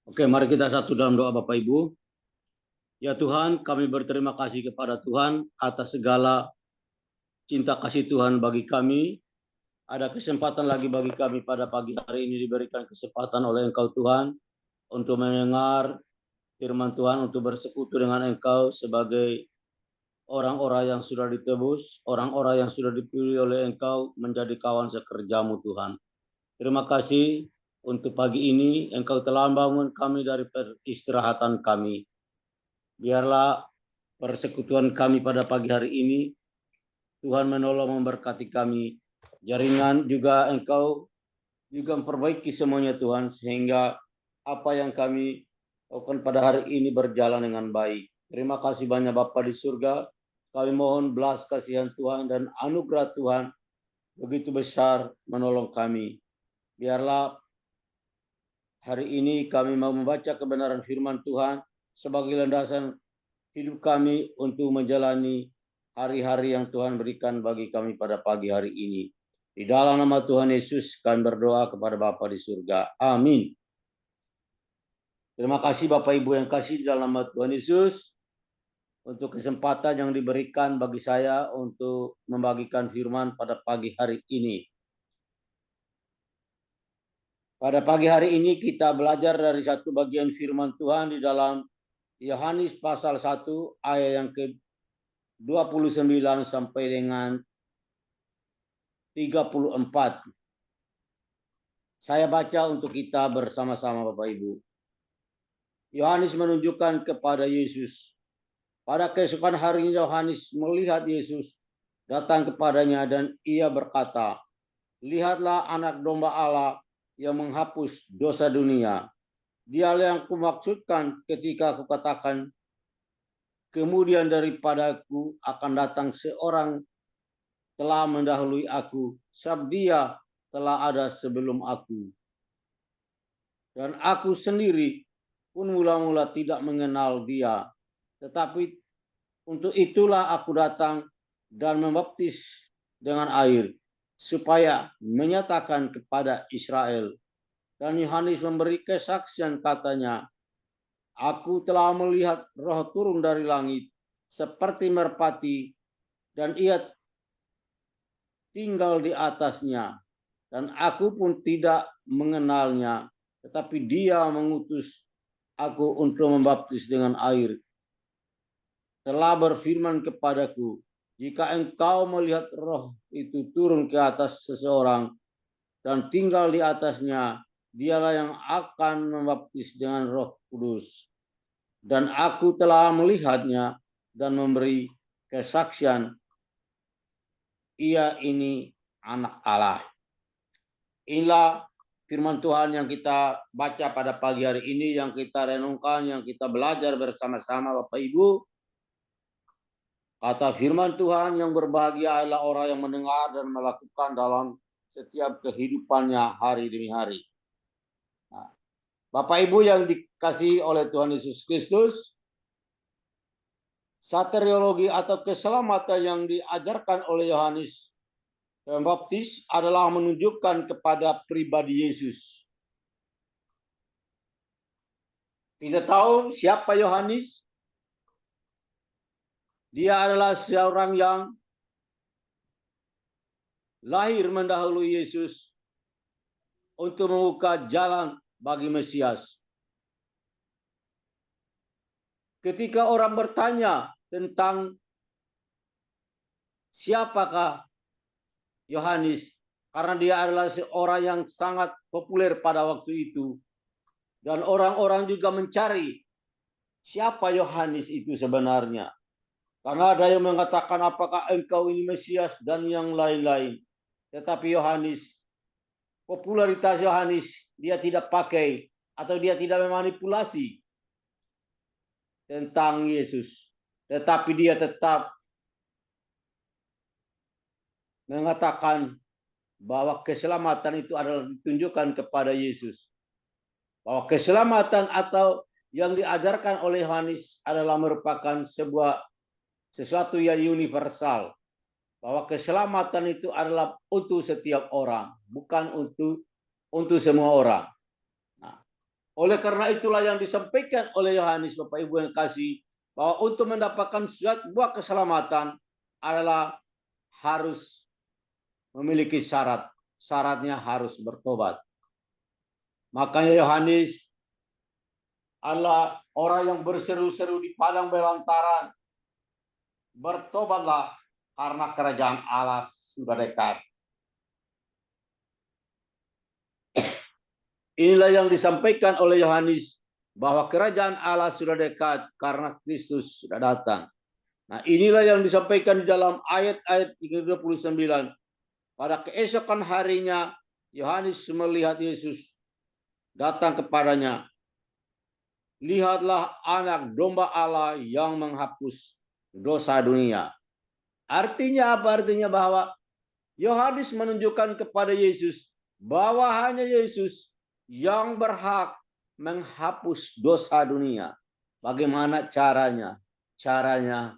Oke, mari kita satu dalam doa Bapak Ibu. Ya Tuhan, kami berterima kasih kepada Tuhan atas segala cinta kasih Tuhan bagi kami. Ada kesempatan lagi bagi kami pada pagi hari ini diberikan kesempatan oleh Engkau Tuhan untuk mendengar firman Tuhan, untuk bersekutu dengan Engkau sebagai orang-orang yang sudah ditebus, orang-orang yang sudah dipilih oleh Engkau menjadi kawan sekerjamu Tuhan. Terima kasih untuk pagi ini Engkau telah membangun kami dari peristirahatan kami. Biarlah persekutuan kami pada pagi hari ini, Tuhan menolong memberkati kami. Jaringan juga Engkau juga memperbaiki semuanya Tuhan, sehingga apa yang kami lakukan pada hari ini berjalan dengan baik. Terima kasih banyak Bapa di surga. Kami mohon belas kasihan Tuhan dan anugerah Tuhan begitu besar menolong kami. Biarlah hari ini kami mau membaca kebenaran firman Tuhan sebagai landasan hidup kami untuk menjalani hari-hari yang Tuhan berikan bagi kami pada pagi hari ini. Di dalam nama Tuhan Yesus kami berdoa kepada Bapa di surga. Amin. Terima kasih Bapak Ibu yang kasih di dalam nama Tuhan Yesus untuk kesempatan yang diberikan bagi saya untuk membagikan firman pada pagi hari ini. Pada pagi hari ini kita belajar dari satu bagian firman Tuhan di dalam Yohanes pasal 1 ayat yang ke-29 sampai dengan 34. Saya baca untuk kita bersama-sama Bapak Ibu. Yohanes menunjukkan kepada Yesus. Pada keesokan harinya Yohanes melihat Yesus datang kepadanya dan ia berkata, "Lihatlah anak domba Allah yang menghapus dosa dunia. Dialah yang kumaksudkan ketika aku katakan, kemudian daripadaku akan datang seorang telah mendahului aku, sebab dia telah ada sebelum aku. Dan aku sendiri pun mula-mula tidak mengenal dia. Tetapi untuk itulah aku datang dan membaptis dengan air, supaya menyatakan kepada Israel." Dan Yohanes memberi kesaksian katanya, "Aku telah melihat roh turun dari langit seperti merpati, dan ia tinggal di atasnya. Dan aku pun tidak mengenalnya, tetapi dia mengutus aku untuk membaptis dengan air. Telah berfirman kepadaku, jika engkau melihat roh itu turun ke atas seseorang dan tinggal di atasnya, dialah yang akan membaptis dengan Roh Kudus. Dan aku telah melihatnya dan memberi kesaksian, ia ini anak Allah." Inilah firman Tuhan yang kita baca pada pagi hari ini, yang kita renungkan, yang kita belajar bersama-sama Bapak Ibu. Kata firman Tuhan, yang berbahagia adalah orang yang mendengar dan melakukan dalam setiap kehidupannya hari demi hari. Nah, Bapak Ibu yang dikasihi oleh Tuhan Yesus Kristus, soteriologi atau keselamatan yang diajarkan oleh Yohanes Pembaptis adalah menunjukkan kepada pribadi Yesus. Kita tahu siapa Yohanes? Dia adalah seorang yang lahir mendahului Yesus untuk membuka jalan bagi Mesias. Ketika orang bertanya tentang siapakah Yohanes, karena dia adalah seorang yang sangat populer pada waktu itu, dan orang-orang juga mencari siapa Yohanes itu sebenarnya. Karena ada yang mengatakan apakah engkau ini Mesias dan yang lain-lain. Tetapi Yohanes, popularitas Yohanes, dia tidak pakai atau dia tidak memanipulasi tentang Yesus. Tetapi dia tetap mengatakan bahwa keselamatan itu adalah ditunjukkan kepada Yesus. Bahwa keselamatan atau yang diajarkan oleh Yohanes adalah merupakan sesuatu yang universal. Bahwa keselamatan itu adalah untuk setiap orang, bukan untuk semua orang. Nah, Oleh karena itulah yang disampaikan oleh Yohanes, Bapak Ibu yang kasih, bahwa untuk mendapatkan sebuah keselamatan adalah harus memiliki syarat. Syaratnya harus bertobat. Makanya Yohanes adalah orang yang berseru-seru di padang belantara, bertobatlah karena kerajaan Allah sudah dekat. Inilah yang disampaikan oleh Yohanes, bahwa kerajaan Allah sudah dekat karena Kristus sudah datang. Nah, inilah yang disampaikan di dalam ayat-ayat 39. Pada keesokan harinya, Yohanes melihat Yesus datang kepadanya. Lihatlah anak domba Allah yang menghapus dosa dunia. Artinya apa? Artinya bahwa Yohanes menunjukkan kepada Yesus bahwa hanya Yesus yang berhak menghapus dosa dunia. Bagaimana caranya? Caranya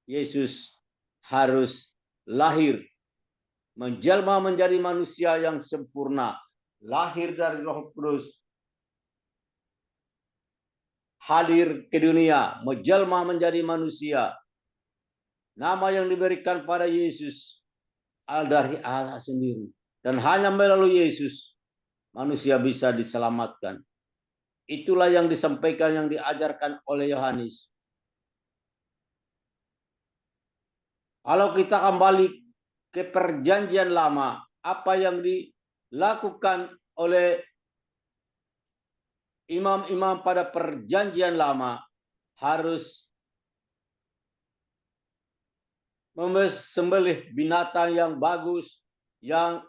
Yesus harus lahir, menjelma menjadi manusia yang sempurna, lahir dari Roh Kudus, hadir ke dunia, menjelma menjadi manusia. Nama yang diberikan pada Yesus dari Allah sendiri. Dan hanya melalui Yesus manusia bisa diselamatkan. Itulah yang disampaikan, yang diajarkan oleh Yohanes. Kalau kita kembali ke perjanjian lama, apa yang dilakukan oleh imam-imam pada perjanjian lama harus sembelih binatang yang bagus, yang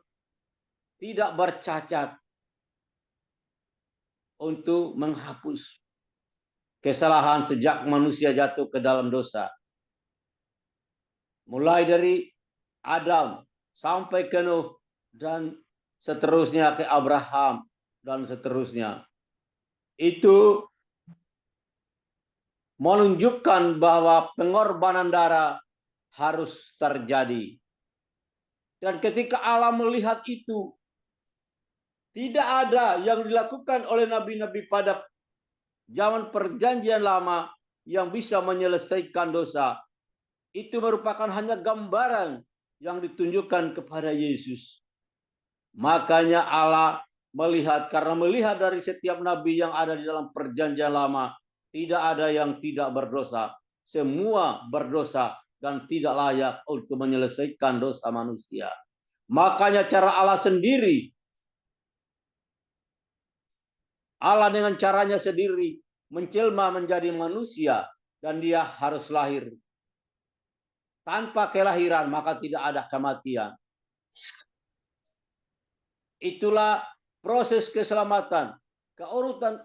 tidak bercacat, untuk menghapus kesalahan sejak manusia jatuh ke dalam dosa. Mulai dari Adam sampai ke Nuh dan seterusnya ke Abraham dan seterusnya. Itu menunjukkan bahwa pengorbanan darah harus terjadi. Dan ketika Allah melihat itu, tidak ada yang dilakukan oleh nabi-nabi pada zaman perjanjian lama yang bisa menyelesaikan dosa. Itu merupakan hanya gambaran yang ditunjukkan kepada Yesus. Makanya Allah melihat, karena melihat dari setiap nabi yang ada di dalam perjanjian lama, tidak ada yang tidak berdosa. Semua berdosa dan tidak layak untuk menyelesaikan dosa manusia. Makanya cara Allah sendiri, Allah dengan caranya sendiri menjelma menjadi manusia, dan dia harus lahir. Tanpa kelahiran maka tidak ada kematian. Itulah proses keselamatan. Keurutan,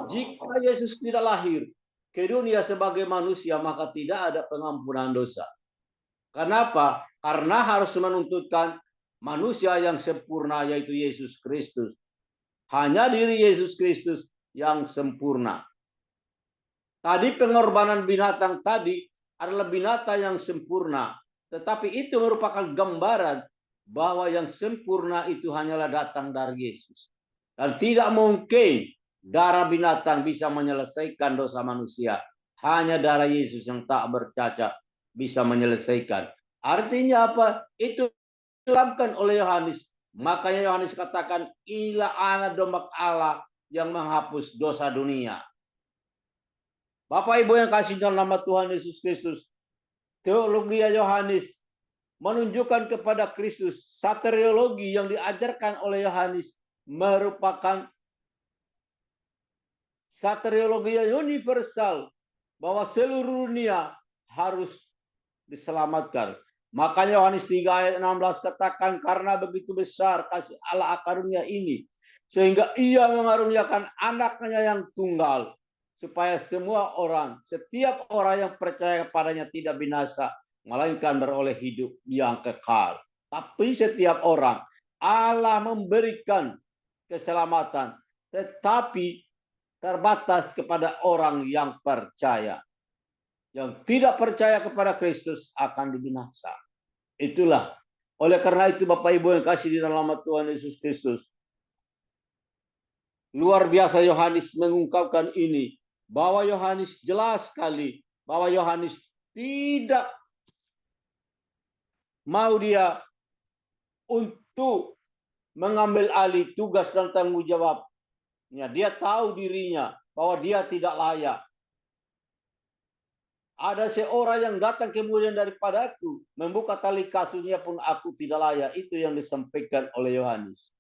jika Yesus tidak lahir ke dunia sebagai manusia, maka tidak ada pengampunan dosa. Kenapa? Karena harus menuntutkan manusia yang sempurna, yaitu Yesus Kristus. Hanya diri Yesus Kristus yang sempurna. Tadi pengorbanan binatang tadi adalah binatang yang sempurna. Tetapi itu merupakan gambaran bahwa yang sempurna itu hanyalah datang dari Yesus. Dan tidak mungkin darah binatang bisa menyelesaikan dosa manusia. Hanya darah Yesus yang tak bercacat bisa menyelesaikan. Artinya apa? Itu dilakukan oleh Yohanes. Makanya Yohanes katakan, inilah anak domba Allah yang menghapus dosa dunia. Bapak Ibu yang kasih dalam nama Tuhan Yesus Kristus, teologi Yohanes menunjukkan kepada Kristus. Soteriologi yang diajarkan oleh Yohanes merupakan soteriologi universal, bahwa seluruh dunia harus diselamatkan. Makanya Yohanes 3 ayat 16 katakan, karena begitu besar kasih Allah akan dunia ini, sehingga ia mengaruniakan anaknya yang tunggal, supaya semua orang, setiap orang yang percaya kepadanya tidak binasa, melainkan beroleh hidup yang kekal. Tapi setiap orang, Allah memberikan keselamatan, tetapi terbatas kepada orang yang percaya. Yang tidak percaya kepada Kristus akan dibinasa. Itulah. Oleh karena itu Bapak Ibu yang kasih di dalam nama Tuhan Yesus Kristus, Luar biasa Yohanes mengungkapkan ini. Bahwa Yohanes jelas sekali. Bahwa Yohanes tidak mau dia untuk mengambil alih tugas dan tanggung jawabnya. Dia tahu dirinya bahwa dia tidak layak. Ada seorang yang datang kemudian daripadaku, membuka tali kasurnya pun aku tidak layak. Itu yang disampaikan oleh Yohanes.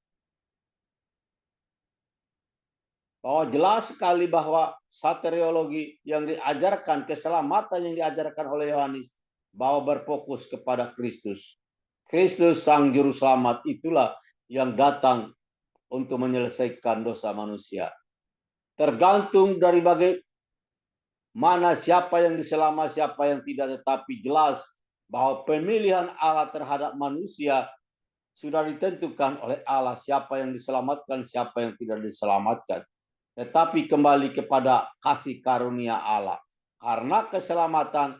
Bahwa jelas sekali bahwa soteriologi yang diajarkan, keselamatan yang diajarkan oleh Yohanes, bahwa berfokus kepada Kristus. Kristus Sang Juru Selamat itulah yang datang untuk menyelesaikan dosa manusia. Tergantung dari bagaimana siapa yang diselamat, siapa yang tidak, tetapi jelas bahwa pemilihan Allah terhadap manusia sudah ditentukan oleh Allah, siapa yang diselamatkan, siapa yang tidak diselamatkan. Tetapi kembali kepada kasih karunia Allah. Karena keselamatan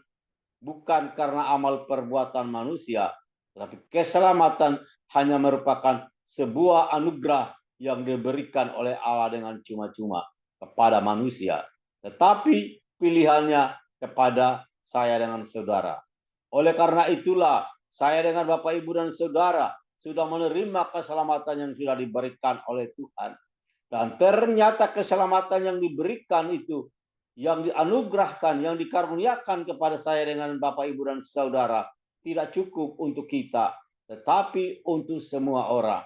bukan karena amal perbuatan manusia, tetapi keselamatan hanya merupakan sebuah anugerah yang diberikan oleh Allah dengan cuma-cuma kepada manusia. Tetapi pilihannya kepada saya dengan saudara. Oleh karena itulah saya dengan Bapak, Ibu, dan saudara sudah menerima keselamatan yang sudah diberikan oleh Tuhan. Dan ternyata keselamatan yang diberikan itu, yang dianugerahkan, yang dikaruniakan kepada saya dengan Bapak, Ibu, dan saudara, tidak cukup untuk kita, tetapi untuk semua orang.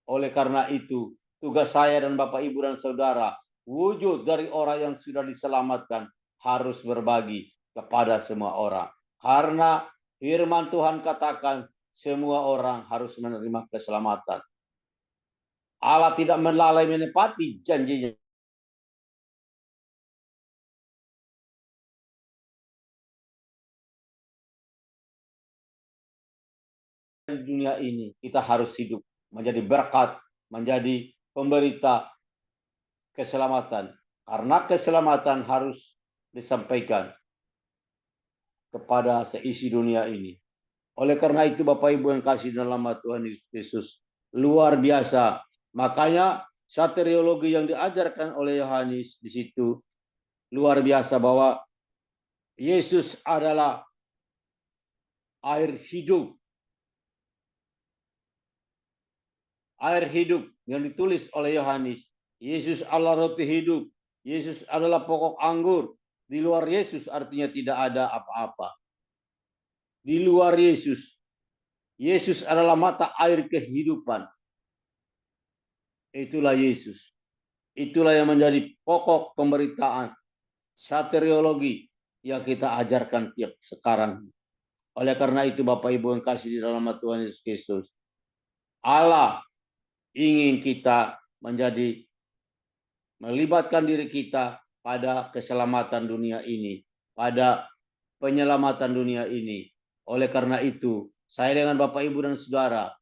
Oleh karena itu, tugas saya dan Bapak, Ibu, dan saudara, wujud dari orang yang sudah diselamatkan, harus berbagi kepada semua orang. Karena firman Tuhan katakan, semua orang harus menerima keselamatan. Allah tidak melalai menepati janjinya. Di dunia ini kita harus hidup menjadi berkat, menjadi pemberita keselamatan. Karena keselamatan harus disampaikan kepada seisi dunia ini. Oleh karena itu Bapak, Ibu yang kasih dalam nama Tuhan Yesus, luar biasa. Makanya soteriologi yang diajarkan oleh Yohanes di situ luar biasa, bahwa Yesus adalah air hidup. Air hidup yang ditulis oleh Yohanes. Yesus adalah roti hidup. Yesus adalah pokok anggur. Di luar Yesus artinya tidak ada apa-apa. Di luar Yesus, Yesus adalah mata air kehidupan. Itulah Yesus. Itulah yang menjadi pokok pemberitaan soteriologi yang kita ajarkan tiap sekarang. Oleh karena itu Bapak, Ibu yang kasih di dalam Tuhan Yesus Kristus, Allah ingin kita melibatkan diri kita pada keselamatan dunia ini, pada penyelamatan dunia ini. Oleh karena itu, saya dengan Bapak, Ibu, dan saudara,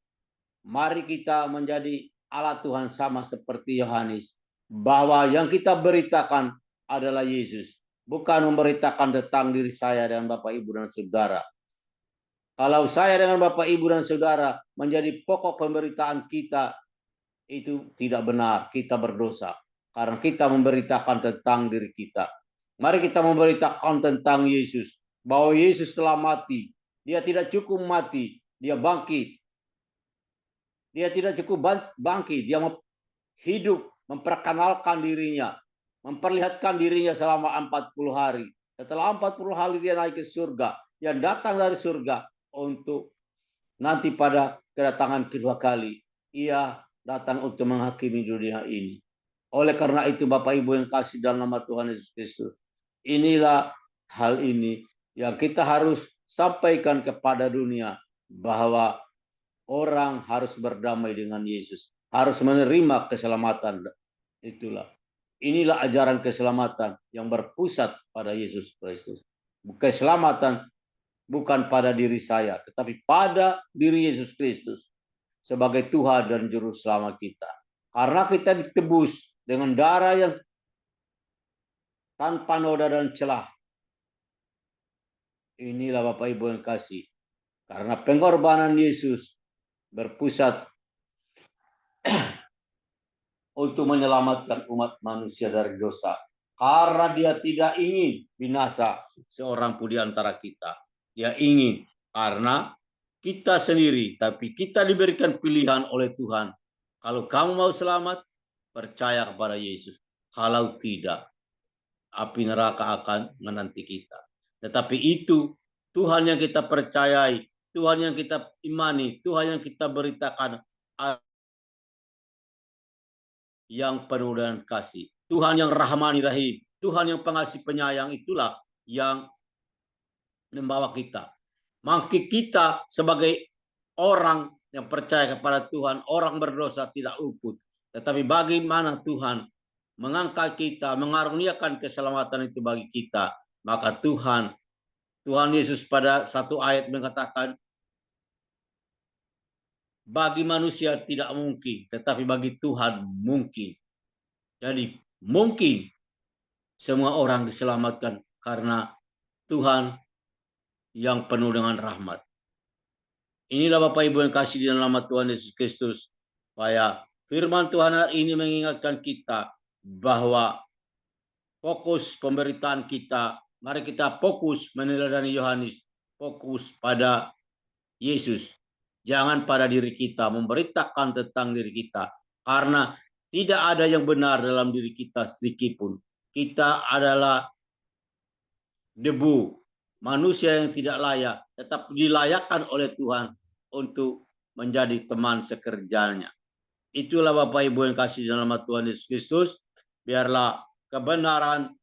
mari kita menjadi alat Tuhan sama seperti Yohanes, bahwa yang kita beritakan adalah Yesus, bukan memberitakan tentang diri saya dan Bapak, Ibu, dan saudara. Kalau saya dengan Bapak, Ibu, dan saudara menjadi pokok pemberitaan kita, itu tidak benar, kita berdosa. Karena kita memberitakan tentang diri kita. Mari kita memberitakan tentang Yesus, bahwa Yesus telah mati. Dia tidak cukup mati, dia bangkit. Dia tidak cukup bangkit, dia hidup, memperkenalkan dirinya, memperlihatkan dirinya selama 40 hari. Setelah 40 hari dia naik ke surga, yang datang dari surga untuk nanti pada kedatangan kedua kali. Ia datang untuk menghakimi dunia ini. Oleh karena itu Bapak, Ibu yang kasih dalam nama Tuhan Yesus Kristus, inilah hal ini yang kita harus sampaikan kepada dunia, bahwa orang harus berdamai dengan Yesus, harus menerima keselamatan. Inilah ajaran keselamatan yang berpusat pada Yesus Kristus. Keselamatan bukan pada diri saya, tetapi pada diri Yesus Kristus sebagai Tuhan dan Juru Selamat kita. Karena kita ditebus dengan darah yang tanpa noda dan celah. Inilah Bapak, Ibu yang kasih. Karena pengorbanan Yesus berpusat untuk menyelamatkan umat manusia dari dosa. Karena dia tidak ingin binasa seorang pun di antara kita. Dia ingin karena kita sendiri, tapi kita diberikan pilihan oleh Tuhan. Kalau kamu mau selamat, percaya kepada Yesus. Kalau tidak, api neraka akan menanti kita. Tetapi itu Tuhan yang kita percayai, Tuhan yang kita imani, Tuhan yang kita beritakan yang penuh dengan kasih. Tuhan yang rahmani rahim, Tuhan yang pengasih penyayang, itulah yang membawa kita. Maka kita sebagai orang yang percaya kepada Tuhan, orang berdosa tidak luput. Tetapi bagaimana Tuhan mengangkat kita, mengaruniakan keselamatan itu bagi kita, maka Tuhan Yesus pada satu ayat mengatakan, bagi manusia tidak mungkin, tetapi bagi Tuhan mungkin. Jadi mungkin semua orang diselamatkan karena Tuhan yang penuh dengan rahmat. Inilah Bapak Ibu yang kasih di dalam nama Tuhan Yesus Kristus. Supaya firman Tuhan hari ini mengingatkan kita bahwa fokus pemberitaan kita, mari kita fokus meneladani Yohanes, fokus pada Yesus. Jangan pada diri kita, memberitakan tentang diri kita. Karena tidak ada yang benar dalam diri kita sedikit pun. Kita adalah debu, manusia yang tidak layak, tetap dilayakkan oleh Tuhan untuk menjadi teman sekerjanya. Itulah Bapak Ibu yang kasih dalam nama Tuhan Yesus Kristus. Biarlah kebenaran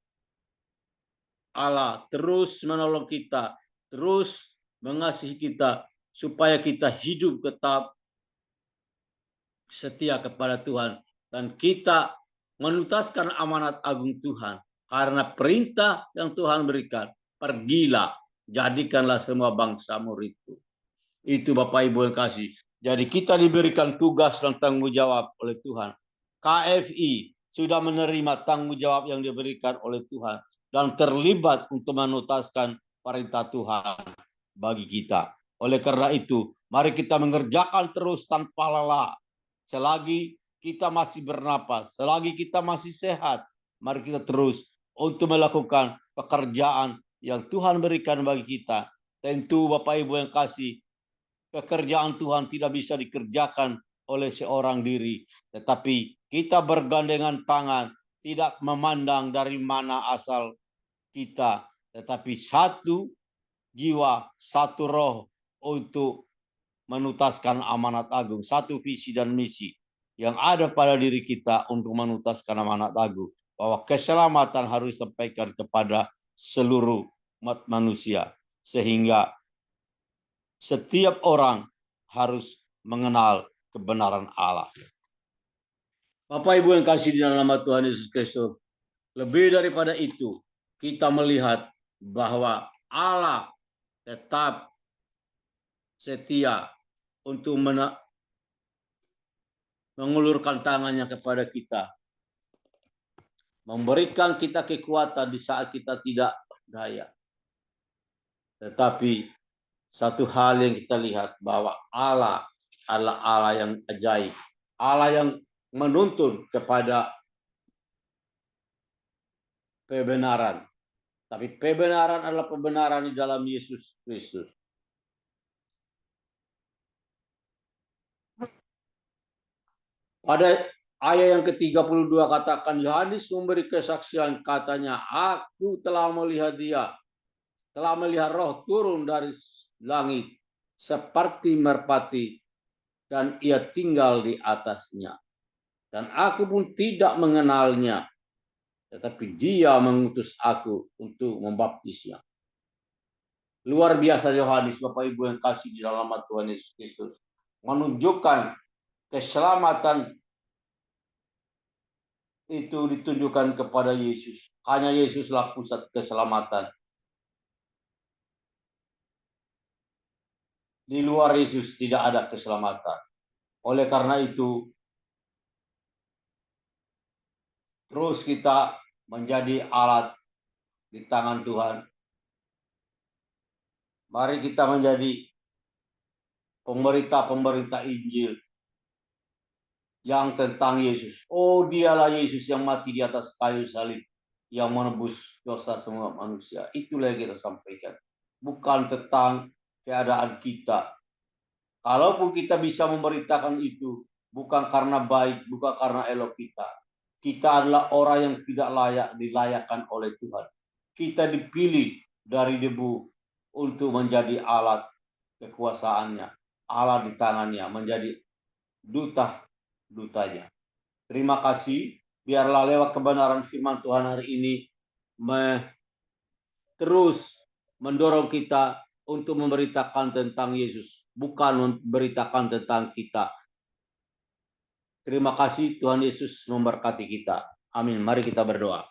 Allah terus menolong kita, terus mengasihi kita, supaya kita hidup tetap setia kepada Tuhan. Dan kita menuntaskan amanat agung Tuhan. Karena perintah yang Tuhan berikan, pergilah, jadikanlah semua bangsa muridku. Itu Bapak Ibu yang kasih. Jadi kita diberikan tugas dan tanggung jawab oleh Tuhan. KFI sudah menerima tanggung jawab yang diberikan oleh Tuhan. Dan terlibat untuk menuntaskan perintah Tuhan bagi kita. Oleh karena itu, mari kita mengerjakan terus tanpa lelah. Selagi kita masih bernapas, selagi kita masih sehat, mari kita terus untuk melakukan pekerjaan yang Tuhan berikan bagi kita. Tentu Bapak Ibu yang kasih, pekerjaan Tuhan tidak bisa dikerjakan oleh seorang diri, tetapi kita bergandengan tangan, tidak memandang dari mana asal kita, tetapi satu jiwa, satu roh untuk menuntaskan amanat agung, satu visi dan misi yang ada pada diri kita untuk menuntaskan amanat agung, bahwa keselamatan harus disampaikan kepada seluruh umat manusia, sehingga setiap orang harus mengenal kebenaran Allah. Bapak Ibu yang kasih di dalam nama Tuhan Yesus Kristus, lebih daripada itu, kita melihat bahwa Allah tetap setia untuk mengulurkan tangannya kepada kita, memberikan kita kekuatan di saat kita tidak berdaya. Tetapi satu hal yang kita lihat, bahwa Allah adalah Allah yang ajaib, Allah yang menuntun kepada kebenaran. Tapi kebenaran adalah kebenaran di dalam Yesus Kristus. Pada ayat yang ke-32 katakan, Yohanes memberi kesaksian, katanya, aku telah melihat dia, telah melihat roh turun dari langit seperti merpati, dan ia tinggal di atasnya. Dan aku pun tidak mengenalnya, tetapi dia mengutus aku untuk membaptisnya. Luar biasa Yohanes, Bapak Ibu yang kasih di dalam nama Tuhan Yesus Kristus, menunjukkan keselamatan itu ditunjukkan kepada Yesus. Hanya Yesuslah pusat keselamatan. Di luar Yesus tidak ada keselamatan. Oleh karena itu, terus kita menjadi alat di tangan Tuhan. Mari kita menjadi pemberita-pemberita Injil. yang tentang Yesus. Oh, dialah Yesus yang mati di atas kayu salib, yang menebus dosa semua manusia. Itulah yang kita sampaikan. Bukan tentang keadaan kita. Kalaupun kita bisa memberitakan itu, bukan karena baik, bukan karena elok kita. Kita adalah orang yang tidak layak dilayakkan oleh Tuhan. Kita dipilih dari debu untuk menjadi alat kekuasaannya. Allah di tangannya menjadi duta-dutanya. Terima kasih. Biarlah lewat kebenaran firman Tuhan hari ini terus mendorong kita untuk memberitakan tentang Yesus, bukan memberitakan tentang kita. Terima kasih, Tuhan Yesus memberkati kita. Amin. Mari kita berdoa.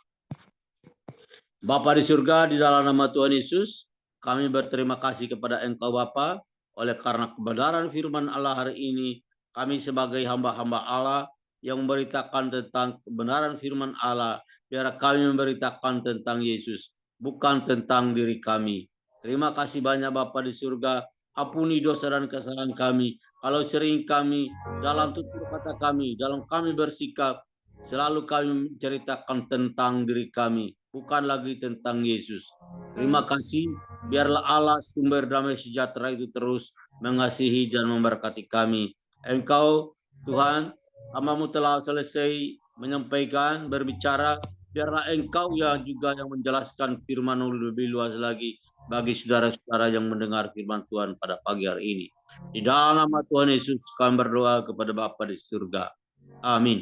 Bapa di surga, di dalam nama Tuhan Yesus, kami berterima kasih kepada Engkau Bapa, oleh karena kebenaran firman Allah hari ini, kami sebagai hamba-hamba Allah yang memberitakan tentang kebenaran firman Allah, biar kami memberitakan tentang Yesus, bukan tentang diri kami. Terima kasih banyak Bapa di surga, ampuni dosa dan kesalahan kami. Kalau sering kami dalam tutur kata kami, dalam kami bersikap, selalu kami menceritakan tentang diri kami, bukan lagi tentang Yesus. Terima kasih, biarlah Allah sumber damai sejahtera itu terus mengasihi dan memberkati kami. Engkau Tuhan, hamba-Mu telah selesai menyampaikan, berbicara, biarlah Engkau ya juga yang menjelaskan firman lebih luas lagi bagi saudara-saudara yang mendengar firman Tuhan pada pagi hari ini. Di dalam nama Tuhan Yesus kami berdoa kepada Bapa di surga. Amin.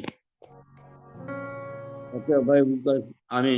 Oke, baik, amin.